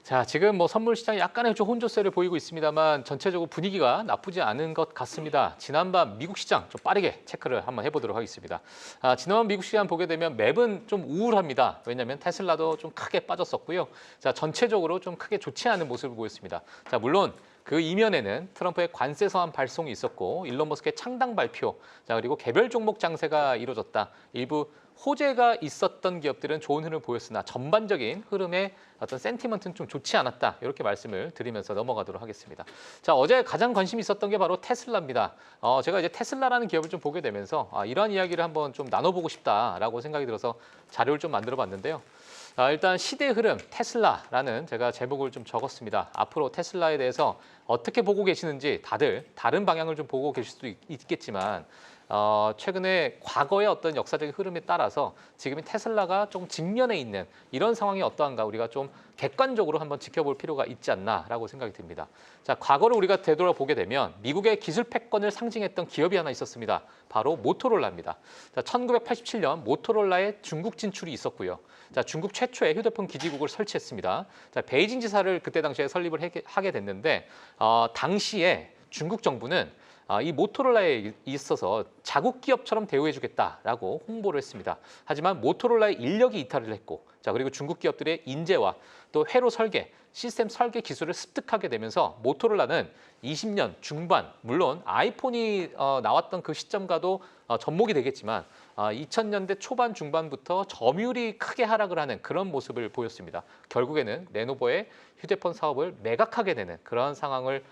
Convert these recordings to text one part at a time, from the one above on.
자, 지금 뭐 선물 시장이 약간의 좀 혼조세를 보이고 있습니다만 전체적으로 분위기가 나쁘지 않은 것 같습니다. 지난밤 미국 시장 좀 빠르게 체크를 한번 해보도록 하겠습니다. 지난밤 미국 시장 보게 되면 맵은 좀 우울합니다. 왜냐하면 테슬라도 좀 크게 빠졌었고요. 자, 전체적으로 좀 크게 좋지 않은 모습을 보였습니다. 자, 물론 그 이면에는 트럼프의 관세 서한 발송이 있었고 일론 머스크의 창당 발표, 자 그리고 개별 종목 장세가 이루어졌다. 일부 호재가 있었던 기업들은 좋은 흐름을 보였으나 전반적인 흐름의 어떤 센티먼트는 좀 좋지 않았다. 이렇게 말씀을 드리면서 넘어가도록 하겠습니다. 자, 어제 가장 관심이 있었던 게 바로 테슬라입니다. 제가 이제 테슬라라는 기업을 좀 보게 되면서 이러한 이야기를 한번 좀 나눠보고 싶다라고 생각이 들어서 자료를 좀 만들어 봤는데요. 일단 시대의 흐름, 테슬라라는 제가 제목을 좀 적었습니다. 앞으로 테슬라에 대해서 어떻게 보고 계시는지 다들 다른 방향을 좀 보고 계실 수도 있겠지만 최근에 과거의 어떤 역사적인 흐름에 따라서 지금의 테슬라가 좀 직면해 있는 이런 상황이 어떠한가 우리가 좀 객관적으로 한번 지켜볼 필요가 있지 않나라고 생각이 듭니다. 자, 과거를 우리가 되돌아보게 되면 미국의 기술 패권을 상징했던 기업이 하나 있었습니다. 바로 모토로라입니다. 자, 1987년 모토로라의 중국 진출이 있었고요. 자, 중국 최초의 휴대폰 기지국을 설치했습니다. 자, 베이징 지사를 그때 당시에 설립을 하게 됐는데 당시에 중국 정부는 이 모토로라에 있어서 자국 기업처럼 대우해주겠다라고 홍보를 했습니다. 하지만 모토로라의 인력이 이탈을 했고, 자 그리고 중국 기업들의 인재와 또 회로 설계, 시스템 설계 기술을 습득하게 되면서 모토로라는 20년 중반, 물론 아이폰이 나왔던 그 시점과도 접목이 되겠지만 2000년대 초반 중반부터 점유율이 크게 하락을 하는 그런 모습을 보였습니다. 결국에는 레노버의 휴대폰 사업을 매각하게 되는 그런 상황을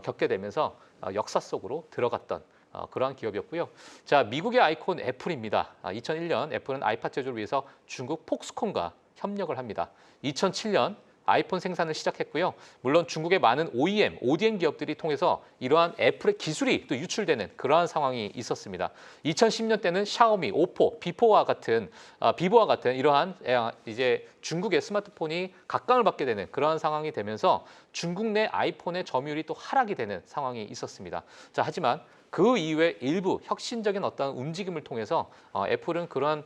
겪게 되면서 역사 속으로 들어갔던 그러한 기업이었고요. 자, 미국의 아이콘 애플입니다. 2001년 애플은 아이팟 제조를 위해서 중국 폭스콘과 협력을 합니다. 2007년 아이폰 생산을 시작했고요. 물론 중국의 많은 OEM, ODM 기업들이 통해서 이러한 애플의 기술이 또 유출되는 그러한 상황이 있었습니다. 2010년 때는 샤오미, 오포, 비보와 같은 이러한 이제 중국의 스마트폰이 각광을 받게 되는 그러한 상황이 되면서 중국 내 아이폰의 점유율이 또 하락이 되는 상황이 있었습니다. 자, 하지만 그 이후에 일부 혁신적인 어떤 움직임을 통해서 애플은 그러한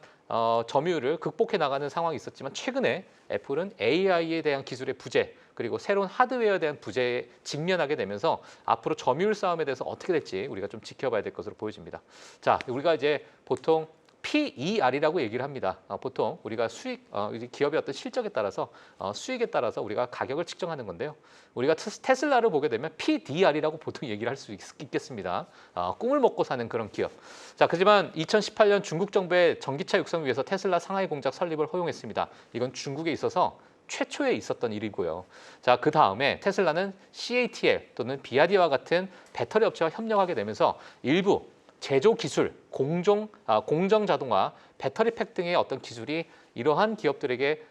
점유율을 극복해 나가는 상황이 있었지만 최근에 애플은 AI에 대한 기술의 부재 그리고 새로운 하드웨어에 대한 부재에 직면하게 되면서 앞으로 점유율 싸움에 대해서 어떻게 될지 우리가 좀 지켜봐야 될 것으로 보여집니다. 자, 우리가 이제 보통 PER이라고 얘기를 합니다. 보통 우리가 기업의 어떤 실적에 따라서 수익에 따라서 우리가 가격을 측정하는 건데요. 우리가 테슬라를 보게 되면 PDR이라고 보통 얘기를 할 수 있겠습니다. 꿈을 먹고 사는 그런 기업. 자, 하지만 2018년 중국 정부의 전기차 육성을 위해서 테슬라 상하이 공장 설립을 허용했습니다. 이건 중국에 있어서 최초에 있었던 일이고요. 자, 그 다음에 테슬라는 CATL 또는 비아디와 같은 배터리 업체와 협력하게 되면서 일부 제조 기술, 공정 자동화, 배터리 팩 등의 어떤 기술이 이러한 기업들에게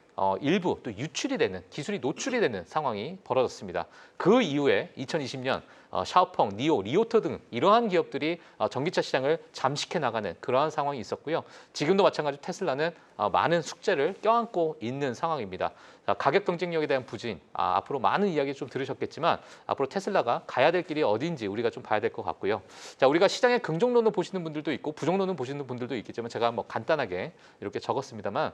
일부 또 유출이 되는, 기술이 노출이 되는 상황이 벌어졌습니다. 그 이후에 2020년 샤오펑, 니오, 리오터 등 이러한 기업들이 전기차 시장을 잠식해 나가는 그러한 상황이 있었고요. 지금도 마찬가지로 테슬라는 많은 숙제를 껴안고 있는 상황입니다. 자, 가격 경쟁력에 대한 부진, 앞으로 많은 이야기 좀 들으셨겠지만 앞으로 테슬라가 가야 될 길이 어딘지 우리가 좀 봐야 될 것 같고요. 자, 우리가 시장의 긍정론을 보시는 분들도 있고 부정론을 보시는 분들도 있겠지만 제가 뭐 간단하게 이렇게 적었습니다만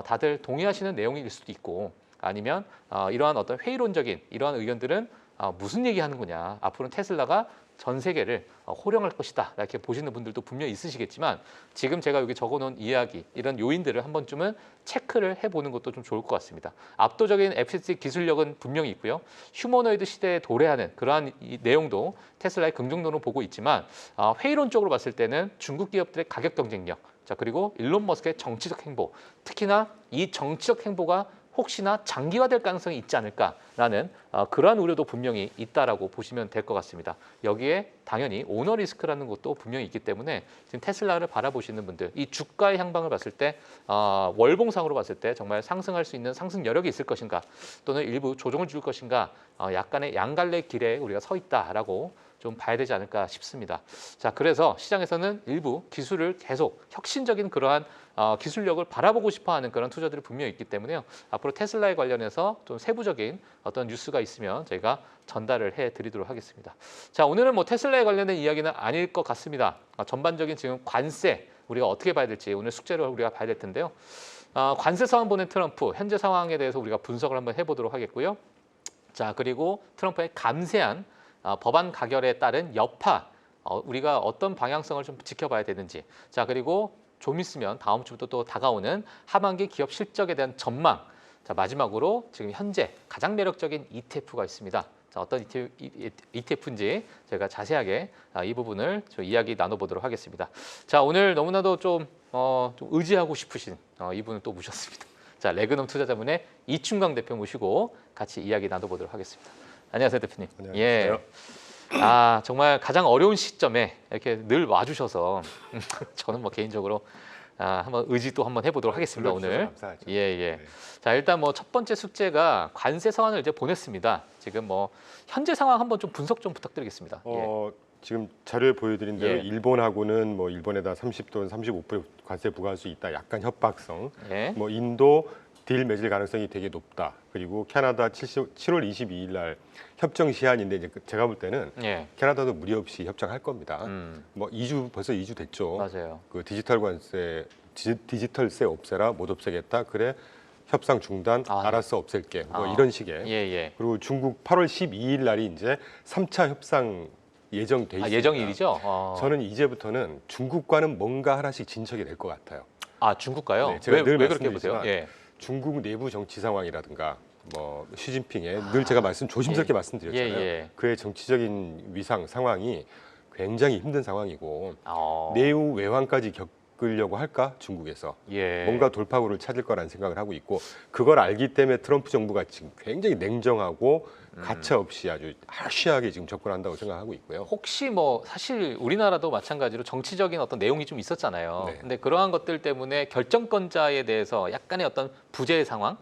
다들 동의하시는 내용일 수도 있고 아니면 이러한 어떤 회의론적인 이러한 의견들은 무슨 얘기하는 거냐. 앞으로는 테슬라가 전 세계를 호령할 것이다. 이렇게 보시는 분들도 분명히 있으시겠지만 지금 제가 여기 적어놓은 이야기, 이런 요인들을 한 번쯤은 체크를 해보는 것도 좀 좋을 것 같습니다. 압도적인 FSD 기술력은 분명히 있고요. 휴머노이드 시대에 도래하는 그러한 내용도 테슬라의 긍정론으로 보고 있지만 회의론적으로 봤을 때는 중국 기업들의 가격 경쟁력, 자 그리고 일론 머스크의 정치적 행보, 특히나 이 정치적 행보가 혹시나 장기화될 가능성이 있지 않을까라는 그러한 우려도 분명히 있다라고 보시면 될 것 같습니다. 여기에 당연히 오너 리스크라는 것도 분명히 있기 때문에 지금 테슬라를 바라보시는 분들, 이 주가의 향방을 봤을 때 월봉상으로 봤을 때 정말 상승할 수 있는 상승 여력이 있을 것인가 또는 일부 조정을 줄 것인가 약간의 양갈래 길에 우리가 서 있다라고 좀 봐야 되지 않을까 싶습니다. 자, 그래서 시장에서는 일부 기술을 계속 혁신적인 그러한 기술력을 바라보고 싶어하는 그런 투자들이 분명히 있기 때문에요. 앞으로 테슬라에 관련해서 좀 세부적인 어떤 뉴스가 있으면 저희가 전달을 해드리도록 하겠습니다. 자, 오늘은 뭐 테슬라에 관련된 이야기는 아닐 것 같습니다. 전반적인 지금 관세 우리가 어떻게 봐야 될지 오늘 숙제를 우리가 봐야 될 텐데요. 관세 사안 보낸 트럼프 현재 상황에 대해서 우리가 분석을 한번 해보도록 하겠고요. 자, 그리고 트럼프의 감세한 법안 가결에 따른 여파, 우리가 어떤 방향성을 좀 지켜봐야 되는지. 자, 그리고 좀 있으면 다음 주부터 또 다가오는 하반기 기업 실적에 대한 전망. 자, 마지막으로 지금 현재 가장 매력적인 ETF가 있습니다. 자, 어떤 ETF인지 제가 자세하게 이 부분을 좀 이야기 나눠보도록 하겠습니다. 자, 오늘 너무나도 좀 의지하고 싶으신 이분을 또 모셨습니다. 자, 레그넘 투자자문의 이충강 대표 모시고 같이 이야기 나눠보도록 하겠습니다. 안녕하세요, 대표님. 안녕하세요. 예. 정말 가장 어려운 시점에 이렇게 늘 와주셔서 저는 뭐 개인적으로 한번 의지 또 한번 해보도록 하겠습니다. 오늘. 감사하죠. 예. 네. 자, 일단 뭐 첫 번째 숙제가 관세 상황을 이제 보냈습니다. 지금 뭐 현재 상황 한번 좀 분석 좀 부탁드리겠습니다. 지금 자료에 보여드린 대로 예. 일본하고는 뭐 일본에다 30 또는 35% 관세 부과할 수 있다. 약간 협박성. 예. 뭐 인도 딜 맺을 가능성이 되게 높다. 그리고 캐나다 7월 22일 날 협정 시한인데 이제 제가 볼 때는 예. 캐나다도 무리 없이 협정할 겁니다. 벌써 2주 됐죠. 맞아요. 그 디지털세 없애라, 못 없애겠다. 그래 협상 중단, 알아서 없앨게. 뭐 이런 식의. 예. 그리고 중국 8월 12일 날이 이제 3차 협상 예정돼 있습니다. 예정일이죠? 저는 이제부터는 중국과는 뭔가 하나씩 진척이 될 것 같아요. 중국가요? 네, 제가 늘 왜 그렇게 보세요? 말씀드리지만 예. 중국 내부 정치 상황이라든가 뭐 시진핑의 늘 제가 조심스럽게 말씀드렸잖아요. 예. 그의 정치적인 위상 상황이 굉장히 힘든 상황이고 어. 내후 외환까지 겪으려고 할까 중국에서 예. 뭔가 돌파구를 찾을 거라는 생각을 하고 있고 그걸 알기 때문에 트럼프 정부가 지금 굉장히 냉정하고 가차 없이 아주 하시하게 지금 접근한다고 생각하고 있고요. 혹시 뭐 사실 우리나라도 마찬가지로 정치적인 어떤 내용이 좀 있었잖아요. 네. 근데 그러한 것들 때문에 결정권자에 대해서 약간의 어떤 부재 상황,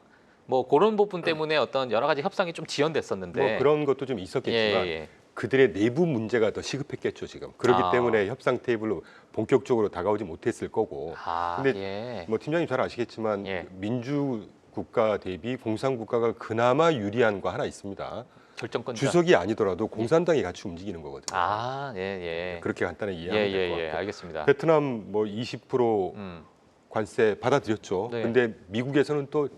뭐 그런 부분 때문에 어떤 여러 가지 협상이 좀 지연됐었는데. 뭐 그런 것도 좀 있었겠지만 예. 그들의 내부 문제가 더 시급했겠죠 지금. 그렇기 때문에 협상 테이블로 본격적으로 다가오지 못했을 거고. 근데 뭐 팀장님 잘 아시겠지만 민주 국가 대비 공산 국가가 그나마 유리한 거 하나 있습니다. 결정권자. 주석이 아니더라도 공산당이 같이 움직이는 거거든요. 그렇게 간단하게 이해하면 될 것 같고. 알겠습니다. 베트남 뭐 20% 관세 받아들였죠. 네. 근데 미국에서는 또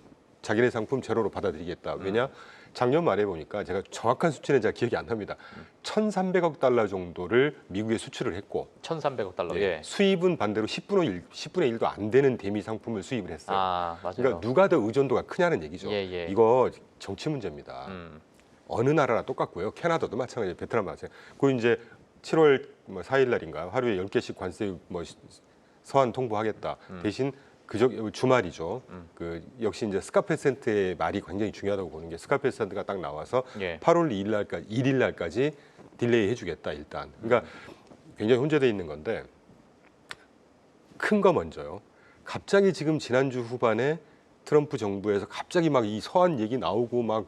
자기네 상품 제로로 받아들이겠다. 왜냐? 작년 말에 보니까 제가 정확한 수치는 제가 기억이 안 납니다. 1,300억 달러 정도를 미국에 수출을 했고 1,300억 달러. 네, 수입은 반대로 10분의 1도 안 되는 대미 상품을 수입을 했어요. 맞아요. 그러니까 누가 더 의존도가 크냐는 얘기죠. 이거 정치 문제입니다. 어느 나라나 똑같고요. 캐나다도 마찬가지예요. 베트남 마찬가지. 그 이제 7월 4일 날인가 하루에 10개씩 관세 뭐 서한 통보하겠다. 대신 주말이죠. 그 역시 이제 스카페센트의 말이 굉장히 중요하다고 보는 게 스카페센트가 딱 나와서 8월 1일 날까지 딜레이 해주겠다 일단. 그러니까 굉장히 혼재돼 있는 건데 큰 거 먼저요. 갑자기 지금 지난주 후반에 트럼프 정부에서 갑자기 막 이 서한 얘기 나오고 막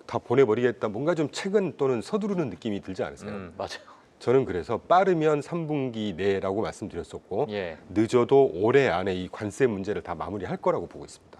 다 보내버리겠다. 뭔가 좀 최근 또는 서두르는 느낌이 들지 않으세요? 맞아요. 저는 그래서 빠르면 3분기 내라고 말씀드렸었고 늦어도 올해 안에 이 관세 문제를 다 마무리할 거라고 보고 있습니다.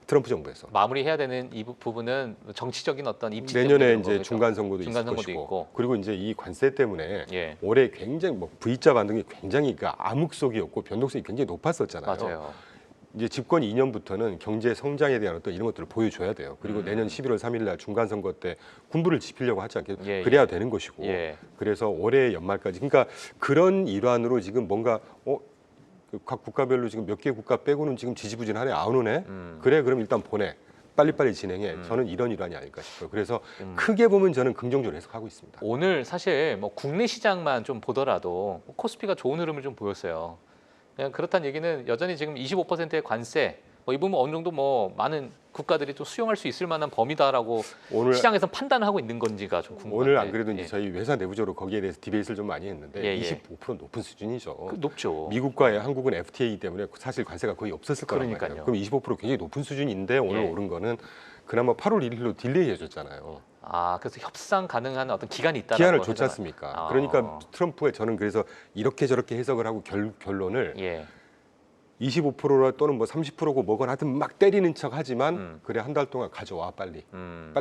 트럼프 정부에서 마무리해야 되는 이 부분은 정치적인 어떤 입지 내년에 이제 중간 선거도 있을 것이고 있고. 그리고 이제 이 관세 때문에 올해 굉장히 뭐 V자 반등이 굉장히 암흑속이었고 변동성이 굉장히 높았었잖아요. 맞아요. 이제 집권 2년부터는 경제 성장에 대한 어떤 이런 것들을 보여줘야 돼요. 그리고 내년 11월 3일 날 중간 선거 때 군부를 지피려고 하지 않겠어요. 그래야 되는 것이고. 그래서 올해 연말까지 그러니까 그런 일환으로 지금 뭔가 각 국가별로 지금 몇 개 국가 빼고는 지금 지지부진하네 안 오네. 그래 그럼 일단 보내. 빨리빨리 진행해. 저는 이런 일환이 아닐까 싶어요. 그래서 크게 보면 저는 긍정적으로 해석하고 있습니다. 오늘 사실 뭐 국내 시장만 좀 보더라도 코스피가 좋은 흐름을 좀 보였어요. 그냥 그렇다는 얘기는 여전히 지금 25%의 관세 이 부분 어느 정도 뭐 많은 국가들이 또 수용할 수 있을 만한 범위다라고 오늘 시장에서 판단을 하고 있는 건지가 좀 궁금한데. 오늘 안 그래도 이제 저희 회사 내부적으로 거기에 대해서 디베이트를 좀 많이 했는데 25% 높은 수준이죠. 높죠. 미국과 한국은 FTA 때문에 사실 관세가 거의 없었을 거란 말이에요. 그럼 25% 굉장히 높은 수준인데 오늘 오른 거는 그나마 8월 1일로 딜레이 해줬잖아요. 그래서 협상 가능한 어떤 기간이 있다라고 기한을 줬지 않습니까? 그러니까 트럼프의 저는 그래서 이렇게 저렇게 해석을 하고 결론을 25%라 또는 뭐 30%고 뭐건 하여튼 막 때리는 척 하지만 그래 한 달 동안 가져와 빨리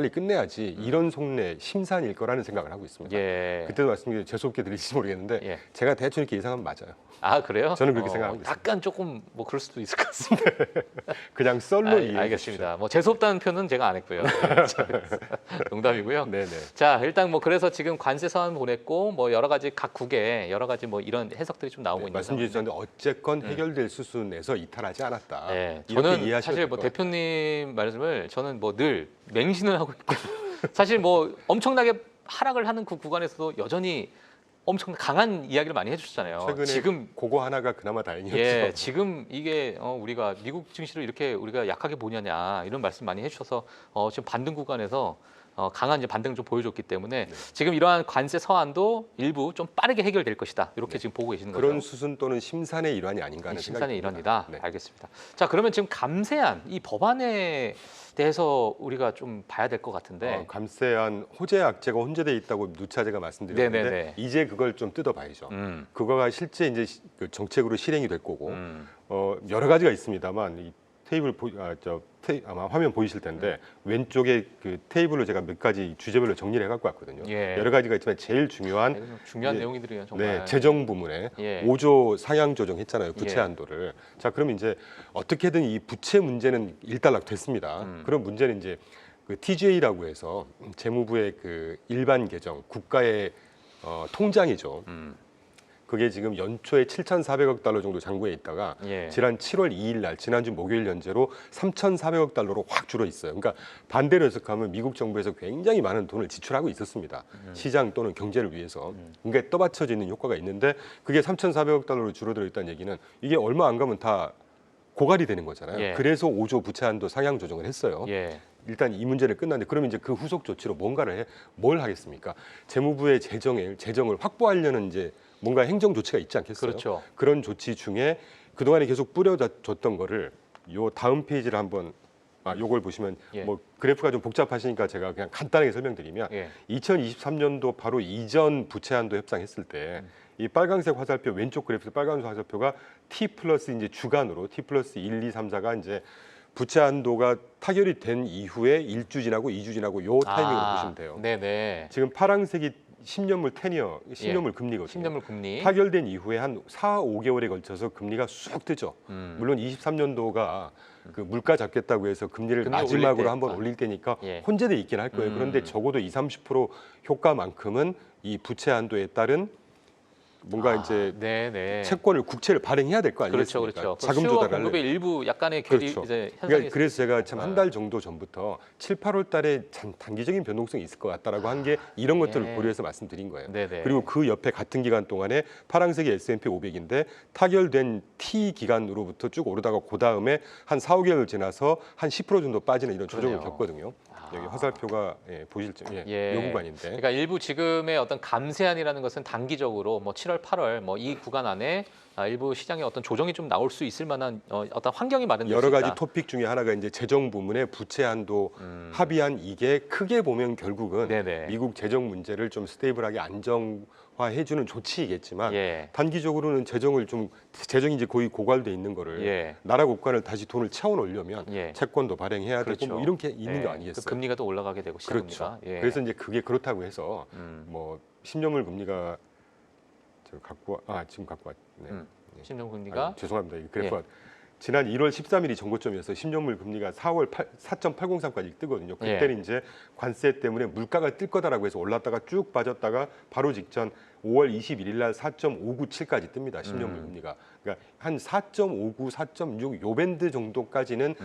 끝내야지 이런 속내 심산일 거라는 생각을 하고 있습니다. 예. 그때도 말씀드린 재수없게 들릴지 모르겠는데 예. 제가 대충 이렇게 예상하면 맞아요. 아 그래요? 저는 그렇게 생각하고 있습니다. 약간 조금 뭐 그럴 수도 있을 것 같습니다. 그냥 썰로 이해해 알겠습니다. 뭐 재수없다는 표현은 제가 안 했고요. 농담이고요. 네네. 자 일단 뭐 그래서 지금 관세 서한 보냈고 뭐 여러 가지 각 국에 여러 가지 뭐 이런 해석들이 좀 나오고 있는 말씀 주셨는데 어쨌건 해결될 수순에서 이탈하지 않았다. 네, 이렇게 저는 이해하시면 사실 될 뭐 것 같아요. 대표님 말씀을 저는 뭐 늘 맹신을 하고 있고 사실 뭐 엄청나게 하락을 하는 그 구간에서도 여전히 엄청 강한 이야기를 많이 해주셨잖아요. 최근에 지금 그거 하나가 그나마 다행이었죠. 예, 지금 이게 우리가 미국 증시를 이렇게 우리가 약하게 보냐냐 이런 말씀 많이 해주셔서 지금 반등 구간에서 강한 이제 반등을 좀 보여줬기 때문에 지금 이러한 관세 서한도 일부 좀 빠르게 해결될 것이다 이렇게 지금 보고 계시는 거죠. 그런 수순 또는 심산의 일환이 아닌가 하는 심산의 생각이 일환이다. 듭니다. 네. 알겠습니다. 자 그러면 지금 감세안 이 법안에 대해서 우리가 좀 봐야 될 것 같은데 감세안 호재 악재가 혼재돼 있다고 누차 제가 말씀드렸는데 네네네. 이제 그걸 좀 뜯어봐야죠. 그거가 실제 이제 그 정책으로 실행이 될 거고 여러 가지가 있습니다만 이 테이블 아마 화면 보이실 텐데 왼쪽에 그 테이블로 제가 몇 가지 주제별로 정리를 해갖고 왔거든요. 예. 여러 가지가 있지만 제일 중요한 중요한 예, 내용이들이에요 정말. 네, 재정 부문에 예. 5조 상향 조정했잖아요. 부채 예. 한도를. 자, 그럼 이제 어떻게든 이 부채 문제는 일단락 됐습니다. 그런 문제는 이제 그 TGA라고 해서 재무부의 그 일반 계정, 국가의 통장이죠. 그게 지금 연초에 7,400억 달러 정도 잔고에 있다가 예. 지난 7월 2일 날 지난주 목요일 연재로 3,400억 달러로 확 줄어 있어요. 그러니까 반대로 해석하면 미국 정부에서 굉장히 많은 돈을 지출하고 있었습니다. 시장 또는 경제를 위해서. 그러니까 떠받쳐지는 효과가 있는데 그게 3,400억 달러로 줄어들어 있다는 얘기는 이게 얼마 안 가면 다 고갈이 되는 거잖아요. 예. 그래서 5조 부채 한도 상향 조정을 했어요. 예. 일단 이 문제를 끝났는데 그러면 이제 그 후속 조치로 뭘 하겠습니까? 재무부의 재정을 확보하려는 이제 뭔가 행정 조치가 있지 않겠어요? 그렇죠. 그런 조치 중에 그동안에 계속 뿌려줬던 거를 요 다음 페이지를 한번 요걸 보시면 예. 뭐 그래프가 좀 복잡하시니까 제가 그냥 간단하게 설명드리면 예. 2023년도 바로 이전 부채 한도 협상했을 때 이 빨간색 화살표 왼쪽 그래프에서 빨간색 화살표가 T 플러스 이제 주간으로 T 플러스 1, 2, 3, 4가 이제 부채 한도가 타결이 된 이후에 1주 지나고 2주 지나고 요 타이밍으로 보시면 돼요. 네네. 지금 파란색이 10년물 테니어, 10년물 예. 금리거든요. 10년물 금리. 타결된 이후에 한 4, 5개월에 걸쳐서 금리가 쑥 뜨죠. 물론 23년도가 그 물가 잡겠다고 해서 금리를 금리 마지막으로 올릴 때. 한번 올릴 때니까 예. 혼재돼 있긴 할 거예요. 그런데 적어도 20, 30% 효과만큼은 이 부채 한도에 따른 뭔가 이제 네네. 채권을 국채를 발행해야 될 거 아니겠습니까? 그렇죠. 자금 수요와 조달을 공급의 일부 약간의 괴리 그렇죠. 이제 현상이 그러니까 그래서 제가 참 한 달 정도 전부터 7, 8월 달에 단기적인 변동성이 있을 것 같다라고 한 게 이런 것들을 예. 고려해서 말씀드린 거예요. 네네. 그리고 그 옆에 같은 기간 동안에 파란색이 S&P 500인데 타결된 T 기간으로부터 쭉 오르다가 그 다음에 한 4, 5개월 지나서 한 10% 정도 빠지는 이런 조정을 그러네요. 겪거든요. 여기 화살표가 보실 예. 요 구간인데. 그러니까 일부 지금의 어떤 감세안이라는 것은 단기적으로 뭐 7월, 8월 뭐 이 구간 안에 일부 시장에 어떤 조정이 좀 나올 수 있을 만한 어떤 환경이 마련될 수 여러 있다. 가지 토픽 중에 하나가 이제 재정 부문의 부채 한도 합의안 이게 크게 보면 결국은 네네. 미국 재정 문제를 좀 스테이블하게 안정화해주는 조치이겠지만 예. 단기적으로는 재정이 이제 거의 고갈돼 있는 거를 예. 나라 국간을 다시 돈을 채워놓으려면 예. 채권도 발행해야 그렇죠. 되고 뭐 이런 게 있는 예. 거 아니겠어요? 그 금리가 또 올라가게 되고 시작합니다. 그렇죠. 예. 그래서 이제 그게 그렇다고 해서 뭐 10년물 금리가 지금 갖고 왔네. 10년 금리가 죄송합니다. 이 그래프가 지난 1월 13일이 정고점이어서 10년물 금리가 4월 4.803까지 뜨거든요. 그때는 이제 관세 때문에 물가가 뜰 거다라고 해서 올랐다가 쭉 빠졌다가 바로 직전 5월 21일 날 4.597까지 뜹니다. 10년물 금리가. 그러니까 한 4.59, 4.6 요 밴드 정도까지는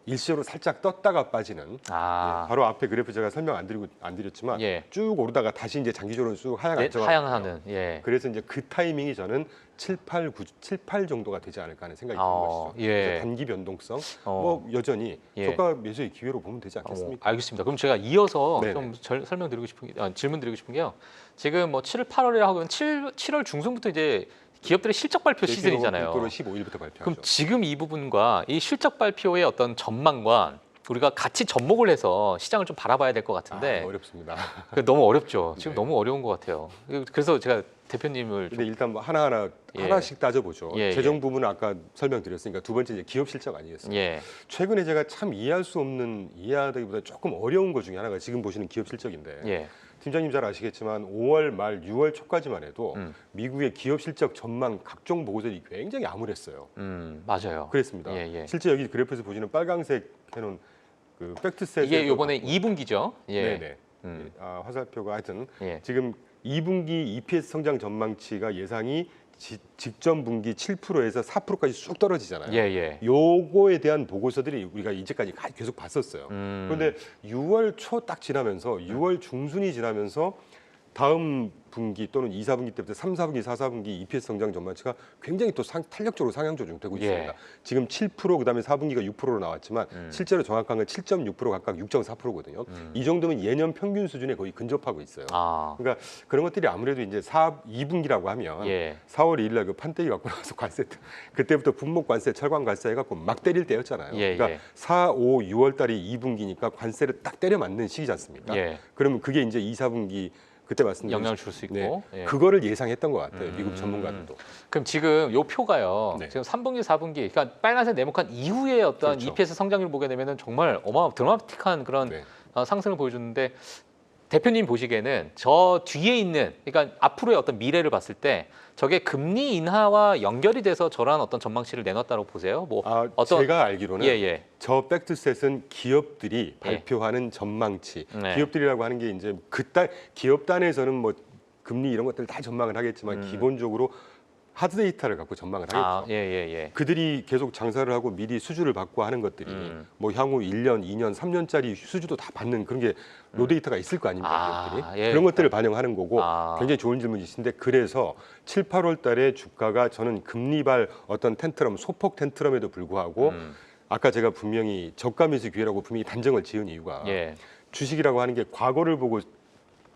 일시적으로 살짝 떴다가 빠지는 바로 앞에 그래프 제가 설명 안 드렸지만 예. 쭉 오르다가 다시 이제 장기적으로 쭉 하향 안정화가 하향하는. 예. 그래서 이제 그 타이밍이 저는 7, 8 정도가 되지 않을까 하는 생각이 드는 것이죠. 예. 그래서 단기 변동성 뭐 여전히 저가 매수의 기회로 보면 되지 않겠습니까? 알겠습니다. 그럼 제가 이어서 네네. 좀 설명드리고 싶은 게 질문드리고 싶은 게요. 지금 뭐 7월, 8월이라 하면 7월 중순부터 이제 기업들의 실적 발표 시즌이잖아요. 15일부터 발표하죠. 그럼 지금 이 부분과 이 실적 발표의 어떤 전망과 우리가 같이 접목을 해서 시장을 좀 바라봐야 될 것 같은데 어렵습니다. 너무 어렵죠. 지금 네. 너무 어려운 것 같아요. 그래서 제가 대표님을 근데 일단 뭐 하나하나 예. 하나씩 따져보죠. 예, 재정 예. 부분은 아까 설명드렸으니까 두 번째 이제 기업 실적 아니겠습니까? 예. 최근에 제가 참 이해할 수 없는 이해하기보다 조금 어려운 것 중에 하나가 지금 보시는 기업 실적인데 예. 팀장님 잘 아시겠지만 5월 말 6월 초까지만 해도 미국의 기업 실적 전망 각종 보고서들이 굉장히 암울했어요. 맞아요. 그랬습니다. 예, 예. 실제 여기 그래프에서 보시는 빨강색 해놓은 그 팩트셋 이게 요번에 2분기죠. 예. 네네. 화살표가 하여튼 예. 지금 2분기 EPS 성장 전망치가 예상이 직전 분기 7%에서 4%까지 쑥 떨어지잖아요. 예, 예. 요거에 대한 보고서들이 우리가 이제까지 계속 봤었어요. 음. 그런데 6월 초 딱 지나면서 6월 중순이 지나면서 다음 분기 또는 2, 4분기 때부터 3, 4분기, 4, 4분기 EPS 성장 전망치가 굉장히 또 탄력적으로 상향 조정되고 예. 있습니다. 지금 7% 그다음에 4분기가 6%로 나왔지만 실제로 정확한 건 7.6% 각각 6.4%거든요. 이 정도면 예년 평균 수준에 거의 근접하고 있어요. 아. 그러니까 그런 것들이 아무래도 이제 2분기라고 하면 예. 4월 2일 날 그 판때기 갖고 나와서 관세 그때부터 분목 관세, 철관 관세 해갖고 막 때릴 때였잖아요. 예, 그러니까 예. 4, 5, 6월 달이 2분기니까 관세를 딱 때려 맞는 시기지 않습니까? 예. 그러면 그게 이제 2, 4분기 그때 말씀드린 영향을 줄 수 있고. 네, 예. 그거를 예상했던 것 같아요. 미국 전문가들도. 그럼 지금 요 표가요. 네. 지금 3분기, 4분기, 그러니까 빨간색 네모칸 이후에 어떤 그렇죠. EPS 성장률 보게 되면은 정말 드라마틱한 그런 네. 상승을 보여주는데 대표님 보시기에는 저 뒤에 있는, 그러니까 앞으로의 어떤 미래를 봤을 때 저게 금리 인하와 연결이 돼서 저런 어떤 전망치를 내놨다고 보세요? 뭐 제가 알기로는 예. 저 팩트셋은 기업들이 발표하는 전망치. 네. 기업들이라고 하는 게 이제 기업 단에서는 뭐 금리 이런 것들 다 전망을 하겠지만 기본적으로 하드 데이터를 갖고 전망을 하겠죠. 예. 그들이 계속 장사를 하고 미리 수주를 받고 하는 것들이 뭐 향후 1년, 2년, 3년짜리 수주도 다 받는 그런 게 로데이터가 있을 거 아닙니까? 기업들이. 예. 그런 것들을 반영하는 거고 굉장히 좋은 질문이신데 그래서 7, 8월 달에 주가가 저는 금리발 어떤 텐트럼, 소폭 텐트럼에도 불구하고 아까 제가 분명히 저가 매수 기회라고 분명히 단정을 지은 이유가 주식이라고 하는 게 과거를 보고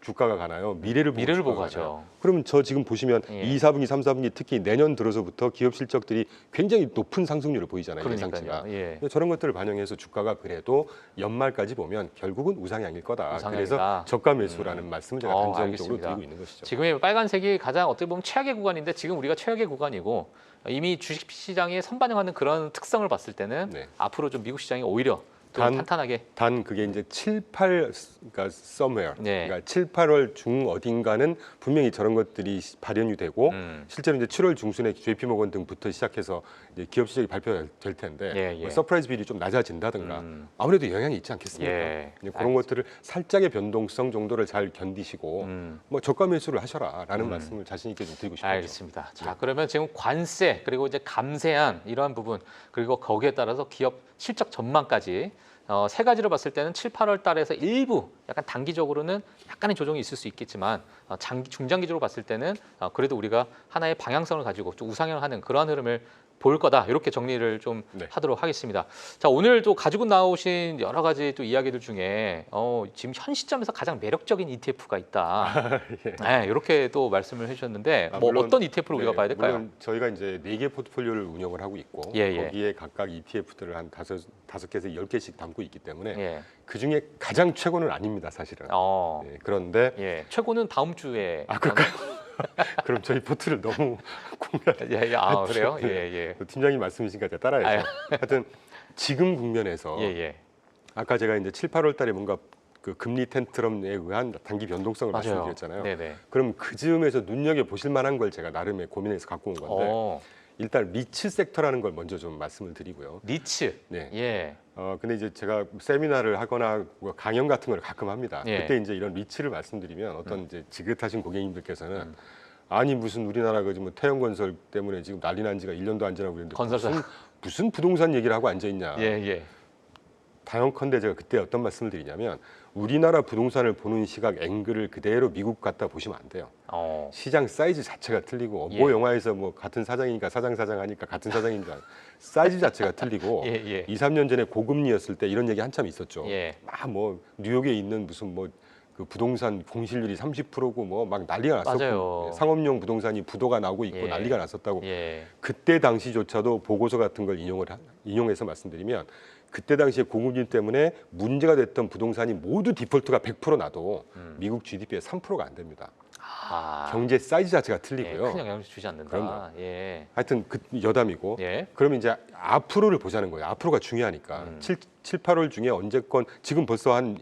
주가가 가나요? 미래를 보고 가죠. 그럼 저 지금 보시면 2, 4분기, 3, 4분기 특히 내년 들어서부터 기업 실적들이 굉장히 높은 상승률을 보이잖아요. 예상치가. 저런 것들을 반영해서 주가가 그래도 연말까지 보면 결국은 우상향일 거다. 그래서 저가 매수라는 말씀을 제가 단정적으로 드리고 있는 것이죠. 지금의 빨간색이 가장 어떻게 보면 최악의 구간인데 지금 우리가 최악의 구간이고 이미 주식시장에 선반영하는 그런 특성을 봤을 때는 앞으로 좀 미국 시장이 오히려 탄탄하게. 단 그게 이제 7, 8 그러니까 somewhere. 네. 그러니까 7, 8월 중 어딘가는 분명히 저런 것들이 발현이 되고 실제로 이제 7월 중순에 JP 모건 등부터 시작해서 이제 기업 실적이 발표될 텐데 뭐 서프라이즈 비율이 좀 낮아진다든가 아무래도 영향이 있지 않겠습니까? 그런 것들을 살짝의 변동성 정도를 잘 견디시고 뭐 저가 매수를 하셔라라는 말씀을 자신 있게 좀 드리고 싶습니다. 알겠습니다. 자, 그러면 지금 관세 그리고 이제 감세안 이러한 부분 그리고 거기에 따라서 기업 실적 전망까지 세 가지로 봤을 때는 7, 8월 달에서 일부 약간 단기적으로는 약간의 조정이 있을 수 있겠지만 중장기적으로 봤을 때는 그래도 우리가 하나의 방향성을 가지고 좀 우상향하는 그러한 흐름을 볼 거다. 이렇게 정리를 좀 하도록 하겠습니다. 자, 오늘 또 가지고 나오신 여러 가지 또 이야기들 중에 지금 현 시점에서 가장 매력적인 ETF가 있다. 이렇게 또 말씀을 해주셨는데 물론, 어떤 ETF를 우리가 봐야 될까요? 물론 저희가 이제 4개 포트폴리오를 운영을 하고 있고 거기에 각각 ETF들을 한 5개에서 10개씩 담고 있기 때문에 그 중에 가장 최고는 아닙니다, 사실은. 그런데 최고는 다음 주에. 그럴까요? 그럼 저희 포트를 너무 공유할 그래요? 팀장님 말씀이시니까 제가 따라해서 하여튼 지금 국면에서 아까 제가 이제 7, 8월 달에 뭔가 그 금리 텐트럼에 의한 단기 변동성을 말씀드렸잖아요. 그럼 그 즈음에서 눈여겨 보실 만한 걸 제가 나름의 고민해서 갖고 온 건데 일단 리츠 섹터라는 걸 먼저 좀 말씀을 드리고요. 리츠. 근데 이제 제가 세미나를 하거나 강연 같은 걸 가끔 합니다. 그때 이제 이런 리츠를 말씀드리면 어떤 이제 지긋하신 고객님들께서는 아니 무슨 우리나라 그 뭐 태형건설 때문에 지금 난리 난 지가 1년도 안 지나고 있는데 무슨 부동산 얘기를 하고 앉아 있냐. 단언컨대 제가 그때 어떤 말씀을 드리냐면 우리나라 부동산을 보는 시각 앵글을 그대로 미국 갖다 보시면 안 돼요. 시장 사이즈 자체가 틀리고 뭐 영화에서 뭐 같은 사장이니까 사장 하니까 같은 사장인 줄 사이즈 자체가 틀리고 2, 3년 전에 고금리였을 때 이런 얘기 한참 있었죠. 뭐 뉴욕에 있는 무슨 뭐 그 부동산 공실률이 30%고 뭐 막 난리가 났었고 상업용 부동산이 부도가 나고 있고 난리가 났었다고. 그때 당시조차도 보고서 같은 걸 인용해서 말씀드리면 그때 당시에 고금리 때문에 문제가 됐던 부동산이 모두 디폴트가 100% 나도 미국 GDP의 3%가 안 됩니다. 경제 사이즈 자체가 틀리고요. 큰 영향을 주지 않는다. 그럼요. 예. 하여튼 그 여담이고. 예. 그러면 이제 앞으로를 보자는 거예요. 앞으로가 중요하니까. 7, 8월 중에 언제건 지금 벌써 한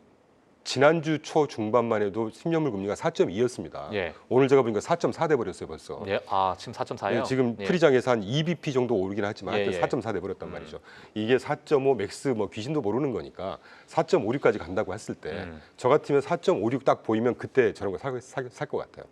지난주 초 중반만 해도 10년물 금리가 4.2였습니다. 예. 오늘 제가 보니까 4.4 돼 버렸어요, 벌써. 예. 지금 4.4요? 지금 예. 프리장에서 한 2bp 정도 오르긴 하지만 예, 하여튼 예. 4.4 돼 버렸단 말이죠. 이게 4.5 맥스 뭐 귀신도 모르는 거니까 4.56까지 간다고 했을 때 저 같으면 4.56 딱 보이면 그때 저런 거 살 것 같아요.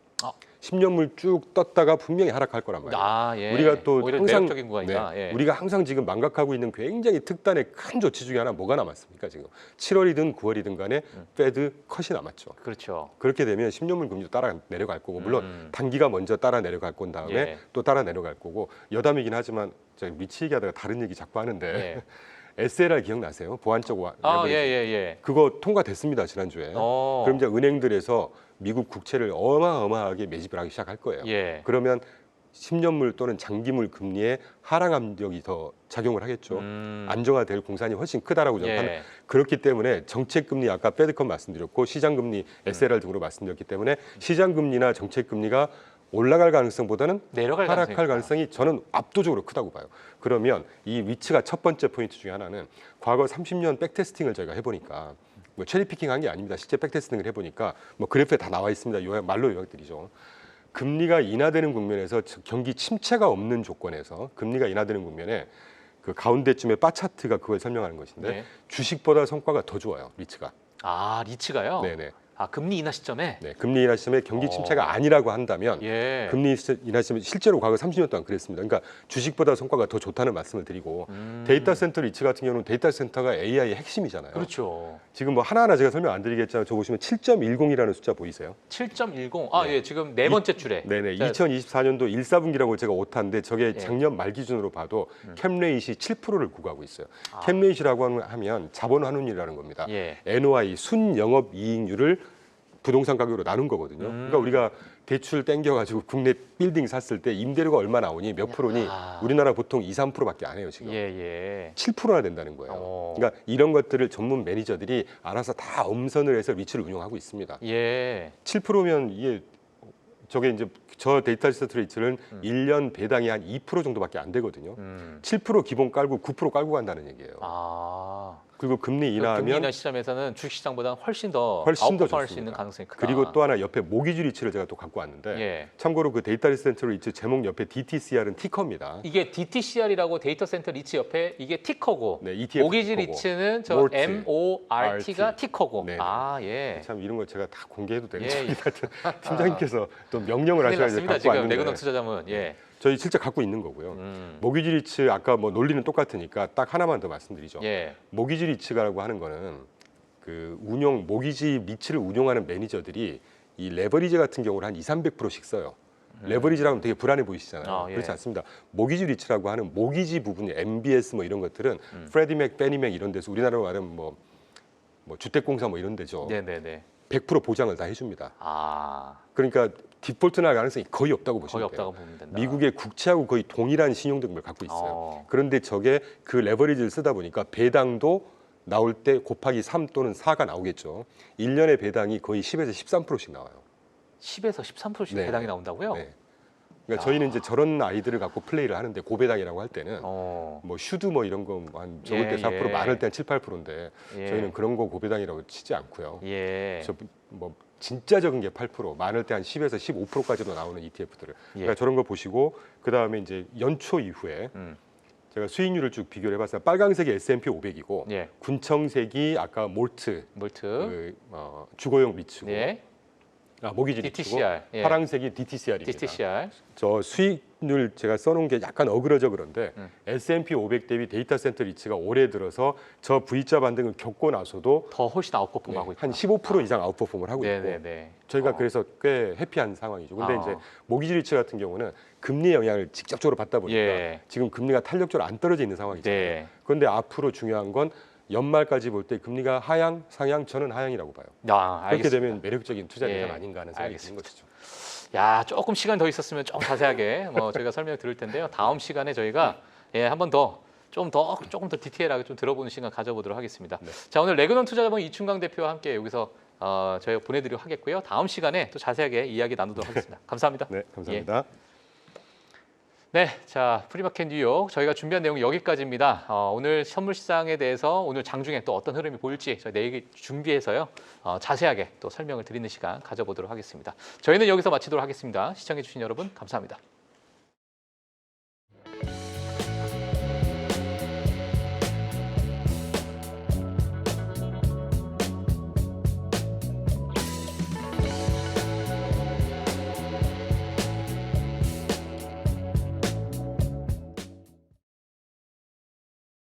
10년물 쭉 떴다가 분명히 하락할 거란 말이에요. 예. 우리가 또 오히려 항상 매력적인 구간이다. 예. 우리가 항상 지금 망각하고 있는 굉장히 특단의 큰 조치 중에 하나 뭐가 남았습니까? 지금 7월이든 9월이든 간에 페드 컷이 남았죠. 그렇죠. 그렇게 되면 10년물 금리도 따라 내려갈 거고 물론 단기가 먼저 따라 내려갈 건 다음에 예. 또 따라 내려갈 거고 여담이긴 하지만 제가 미치 얘기하다가 다른 얘기 자꾸 하는데 예. SLR 기억나세요? 보안적 예. 그거 통과됐습니다 지난주에. 그럼 이제 은행들에서 미국 국채를 어마어마하게 매집을 하기 시작할 거예요. 예. 그러면 10년물 또는 장기물 금리에 하락 압력이 더 작용을 하겠죠. 안정화될 공산이 훨씬 크다라고 저는 예. 그렇기 때문에 정책금리 아까 페드컷 말씀드렸고 시장금리 SLR 등으로 말씀드렸기 때문에 시장금리나 정책금리가 올라갈 가능성보다는 내려갈 하락할 가능성이 저는 압도적으로 크다고 봐요. 그러면 이 위치가 첫 번째 포인트 중에 하나는 과거 30년 백테스팅을 저희가 해보니까 뭐 체리피킹한 게 아닙니다. 실제 백테스팅을 해보니까 뭐 그래프에 다 나와 있습니다. 말로 요약드리죠. 금리가 인하되는 국면에서 경기 침체가 없는 조건에서 금리가 인하되는 국면에 그 가운데쯤에 바 차트가 그걸 설명하는 것인데 네. 주식보다 성과가 더 좋아요. 리츠가. 리츠가요? 네네. 금리 인하 시점에? 네, 금리 인하 시점에 경기 침체가 아니라고 한다면 예. 금리 인하 시점에 실제로 과거 30년 동안 그랬습니다. 그러니까 주식보다 성과가 더 좋다는 말씀을 드리고 데이터 센터 리츠 같은 경우는 데이터 센터가 AI의 핵심이잖아요. 그렇죠. 지금 뭐 하나하나 제가 설명 안 드리겠지만 저 보시면 7.10이라는 숫자 보이세요? 7.10. 예, 지금 네 번째 줄에. 네네. 자, 2024년도 1사분기라고 제가 오타인데 저게 예. 작년 말 기준으로 봐도 캡레이시 7%를 구가하고 있어요. 캡레이시라고 하면 자본 환원율이라는 겁니다. 예. NOI 순 영업 이익률을 부동산 가격으로 나눈 거거든요. 그러니까 우리가 대출 땡겨가지고 국내 빌딩 샀을 때 임대료가 얼마 나오니 몇 프로니 우리나라 보통 2, 3%밖에 안 해요 지금. 예. 7%나 된다는 거예요. 그러니까 이런 것들을 전문 매니저들이 알아서 다 엄선을 해서 리츠를 운영하고 있습니다. 예. 7%면 이게 저게 이제 저 데이터 센터 리츠는 1년 배당이 한 2% 정도밖에 안 되거든요. 7% 기본 깔고 9% 깔고 간다는 얘기예요. 그리고 금리 인하하면 금리 인하 시점에서는 주식시장보다 훨씬 더 좋습니다. 수 있는 가능성이 크다. 그리고 또 하나 옆에 모기지 리츠를 제가 또 갖고 왔는데 예. 참고로 그 데이터 센터 리츠 제목 옆에 DTCR은 티커입니다. 이게 DTCR이라고 데이터 센터 리츠 옆에 이게 티커고 네, ETF 모기지 티커고. 리츠는 저 몰트. MORT가 티커고. 네네. 예. 참 이런 거 제가 다 공개해도 예, 되는지 팀장님께서 또 명령을 큰일 하셔야 이제 났습니다. 갖고 지금 왔는데 내근원 투자자문. 예. 저희 실제 갖고 있는 거고요. 모기지 리츠 아까 뭐 논리는 똑같으니까 딱 하나만 더 말씀드리죠. 예. 모기지 리츠라고 하는 거는 그 모기지 리츠를 운용하는 매니저들이 이 레버리지 같은 경우를 한 200~300%씩 써요. 레버리지라면 되게 불안해 보이시잖아요. 예. 그렇지 않습니다. 모기지 리츠라고 하는 모기지 부분이 MBS 뭐 이런 것들은 프레디맥, 페니맥 이런 데서 우리나라로 말하면 뭐 주택공사 뭐 이런 데죠. 네네네. 100% 보장을 다 해줍니다. 아, 그러니까 디폴트 날 가능성이 거의 없다고 보시면 거의 돼요. 없다고 보면 된다. 미국의 국채하고 거의 동일한 신용등급을 갖고 있어요. 어. 그런데 저게 그 레버리지를 쓰다 보니까 배당도 나올 때 곱하기 3 또는 4가 나오겠죠. 1년의 배당이 거의 10에서 13%씩 나와요. 10에서 13%씩 네. 배당이 나온다고요? 네. 그러니까 저희는 이제 저런 아이들을 갖고 플레이를 하는데 고배당이라고 할 때는 뭐 슈드 뭐 이런 거 한 적을 때 4% 많을 때는 7~8%인데 예. 저희는 그런 거 고배당이라고 치지 않고요. 예. 저 뭐 진짜 적은 게 8%, 많을 때 한 10에서 15%까지도 나오는 ETF들을. 그러니까 예. 저런 거 보시고 그 다음에 이제 연초 이후에 제가 수익률을 쭉 비교를 해봤어요. 빨강색이 S&P 500이고 예. 군청색이 아까 몰트 몰트. 주거용 리츠고 예. 모기지 리츠고 DTCR. 예. 파랑색이 DTCR입니다. DTCR. 저 수익률 제가 써놓은 게 약간 어그러져 그런데 S&P 500 대비 데이터 센터 리츠가 올해 들어서 저 V자 반등을 겪고 나서도 더 훨씬 아웃퍼폼하고 있다. 한 15% 이상 아웃퍼폼을 하고 있고 네네네. 저희가 그래서 꽤 해피한 상황이죠. 근데 아. 이제 모기지 리츠 같은 경우는 금리 영향을 직접적으로 받다 보니까 예. 지금 금리가 탄력적으로 안 떨어져 있는 상황이잖아요. 네. 그런데 앞으로 중요한 건 연말까지 볼 때 금리가 하향, 상향, 저는 하향이라고 봐요. 그렇게 알겠습니다. 되면 매력적인 투자 대상 예. 아닌가 하는 생각이 드는 알겠습니다. 것이죠. 야, 조금 시간 더 있었으면 좀 자세하게 저희가 설명 드릴 텐데요. 다음 시간에 저희가 한 번 더 조금 더 디테일하게 좀 들어보는 시간 가져보도록 하겠습니다. 네. 자, 오늘 레그넌 투자자본 이충강 대표와 함께 여기서 저희가 보내드리도록 하겠고요. 다음 시간에 또 자세하게 이야기 나누도록 하겠습니다. 감사합니다. 네, 감사합니다. 네, 자 프리마켓 뉴욕 저희가 준비한 내용 여기까지입니다. 오늘 선물 시장에 대해서 오늘 장중에 또 어떤 흐름이 보일지 저희 내일 준비해서요 자세하게 또 설명을 드리는 시간 가져보도록 하겠습니다. 저희는 여기서 마치도록 하겠습니다. 시청해주신 여러분 감사합니다.